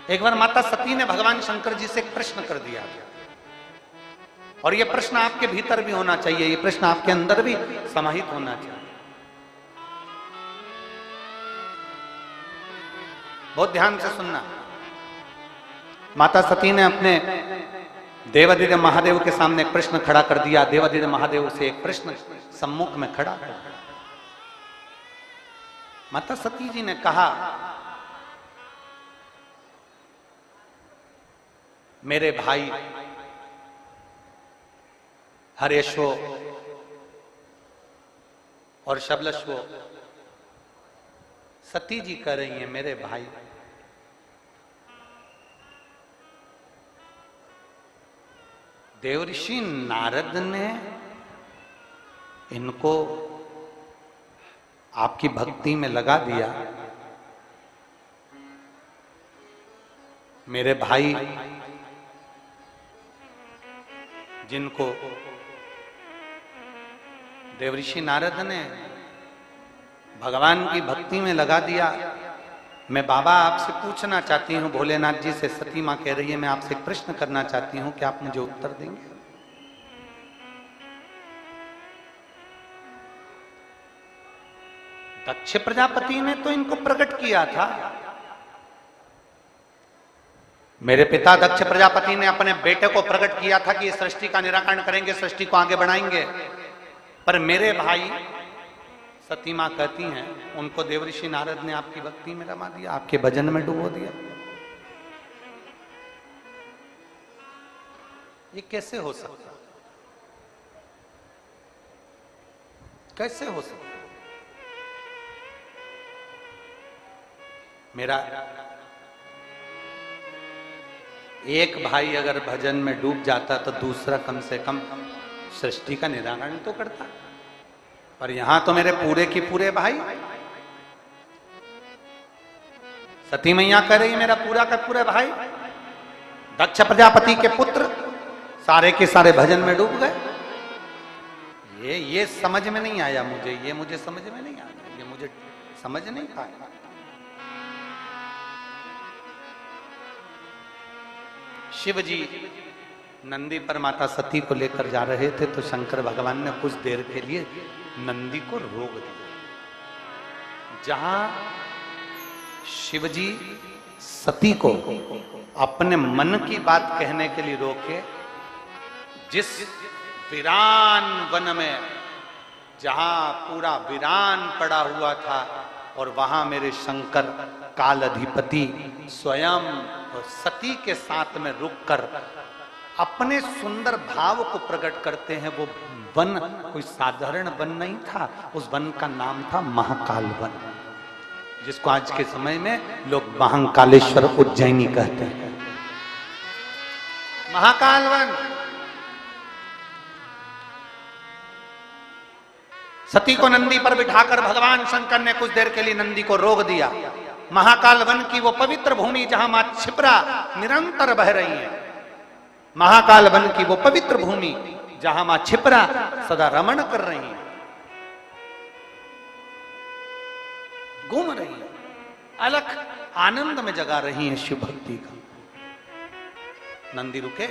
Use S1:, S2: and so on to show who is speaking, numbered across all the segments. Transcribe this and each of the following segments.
S1: एक बार माता सती ने भगवान शंकर जी से एक प्रश्न कर दिया, और यह प्रश्न आपके भीतर भी होना चाहिए, यह प्रश्न आपके अंदर भी समाहित होना चाहिए। बहुत ध्यान से सुनना। माता सती ने अपने देवादिदेव महादेव के सामने एक प्रश्न खड़ा कर दिया। देवादिदेव महादेव से एक प्रश्न सम्मुख में खड़ा कर दिया। माता सती जी ने कहा, मेरे भाई हरेशो और शबलशो, सती जी कह रही हैं मेरे भाई, देवऋषि नारद ने इनको आपकी भक्ति में लगा दिया। मेरे भाई जिनको देवऋषि नारद ने भगवान की भक्ति में लगा दिया, मैं बाबा आपसे पूछना चाहती हूँ, भोलेनाथ जी से सती माँ कह रही है, मैं आपसे एक प्रश्न करना चाहती हूँ, क्या आप मुझे उत्तर देंगे? दक्ष प्रजापति ने तो इनको प्रकट किया था। मेरे पिता दक्ष प्रजापति ने अपने बेटे को प्रकट किया था कि ये सृष्टि का निराकरण करेंगे, सृष्टि को आगे बढ़ाएंगे। पर मेरे भाई सती मां कहती हैं, उनको देवऋषि नारद ने आपकी भक्ति में रमा दिया, आपके भजन में डुबो दिया। ये कैसे हो सकता? कैसे हो सकता? मेरा एक भाई अगर भजन में डूब जाता तो दूसरा कम से कम सृष्टि का निराकरण तो करता, पर यहां तो मेरे पूरे की पूरे भाई। सती मैया कह रही है मेरा पूरा का पूरे भाई दक्ष प्रजापति के पुत्र सारे के सारे भजन में डूब गए। ये समझ में नहीं आया मुझे, ये मुझे समझ में नहीं आया, ये मुझे समझ नहीं पाया। शिव जी नंदी पर माता सती को लेकर जा रहे थे तो शंकर भगवान ने कुछ देर के लिए नंदी को रोक दिया। जहां शिव जी सती को अपने मन की बात कहने के लिए रोके, जिस वीरान वन में जहां पूरा वीरान पड़ा हुआ था, और वहां मेरे शंकर काल अधिपति स्वयं और सती के साथ में रुककर अपने सुंदर भाव को प्रकट करते हैं। वो वन कोई साधारण वन नहीं था, उस वन का नाम था महाकाल वन, जिसको आज के समय में लोग महाकालेश्वर उज्जैनी कहते हैं। महाकाल वन। सती को नंदी पर बिठाकर भगवान शंकर ने कुछ देर के लिए नंदी को रोक दिया। महाकाल वन की वो पवित्र भूमि जहां मां क्षिप्रा निरंतर बह रही है, महाकाल वन की वो पवित्र भूमि जहां मां क्षिप्रा सदा रमण कर रही है, घूम रही है, अलख आनंद में जगा रही है शिव भक्ति का। नंदी रुके,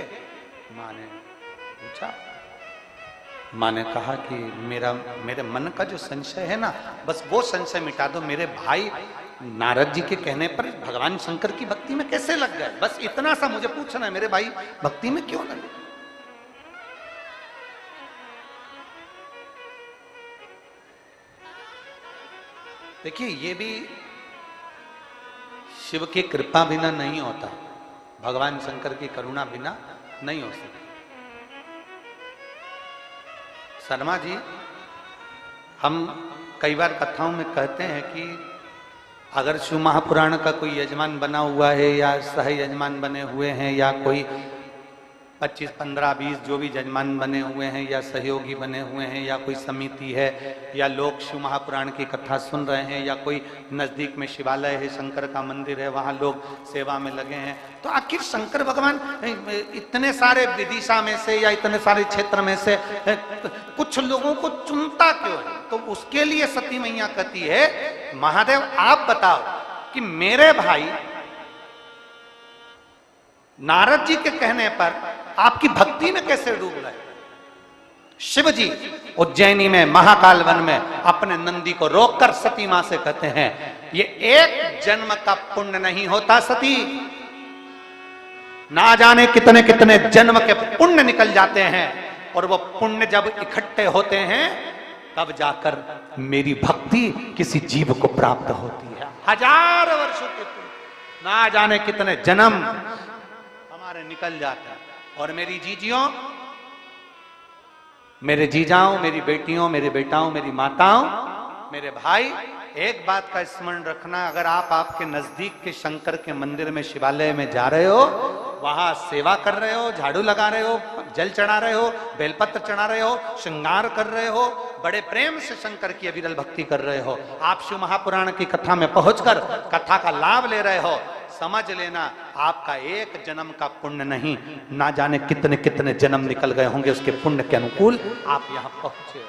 S1: मां ने पूछा, मां ने कहा कि मेरे मन का जो संशय है ना, बस वो संशय मिटा दो। मेरे भाई नारद जी के कहने पर भगवान शंकर की भक्ति में कैसे लग गए, बस इतना सा मुझे पूछना है, मेरे भाई भक्ति में क्यों लगे? देखिए, ये भी शिव की कृपा बिना नहीं होता, भगवान शंकर की करुणा बिना नहीं हो सकती। शर्मा जी, हम कई बार कथाओं में कहते हैं कि अगर शिव महापुराण का कोई यजमान बना हुआ है या सह यजमान बने हुए हैं या कोई 25, 15, 20 जो भी यजमान बने हुए हैं या सहयोगी बने हुए हैं या कोई समिति है या लोग शिव महापुराण की कथा सुन रहे हैं या कोई नजदीक में शिवालय है, शंकर का मंदिर है, वहां लोग सेवा में लगे हैं, तो आखिर शंकर भगवान इतने सारे विदिशा में से या इतने सारे क्षेत्र में से कुछ लोगों को चुनता क्यों है? तो उसके लिए सती मैया कहती है, महादेव आप बताओ कि मेरे भाई नारद जी के कहने पर आपकी भक्ति में कैसे डूब रहे? शिव जी उज्जैनी में महाकाल वन में अपने नंदी को रोककर सती मां से कहते हैं, ये एक जन्म का पुण्य नहीं होता सती, ना जाने कितने कितने जन्म के पुण्य निकल जाते हैं, और वो पुण्य जब इकट्ठे होते हैं तब जाकर मेरी भक्ति किसी जीव को प्राप्त होती है। 1000 वर्षों के पुण्य, ना जाने कितने जन्म हमारे निकल जाते हैं। और मेरी जीजियों, मेरे जीजाओं, मेरी बेटियों, मेरे बेटाओं, मेरी माताओं, मेरे भाई, एक बात का स्मरण रखना, अगर आप आपके नजदीक के शंकर के मंदिर में, शिवालय में जा रहे हो, वहां सेवा कर रहे हो, झाड़ू लगा रहे हो, जल चढ़ा रहे हो, बेलपत्र चढ़ा रहे हो, श्रृंगार कर रहे हो, बड़े प्रेम से शंकर की अविरल भक्ति कर रहे हो, आप शिव महापुराण की कथा में पहुंचकर कथा का लाभ ले रहे हो, समझ लेना आपका एक जन्म का पुण्य नहीं, ना जाने कितने कितने जन्म निकल गए होंगे उसके पुण्य के अनुकूल आप यहां पहुंचे हो।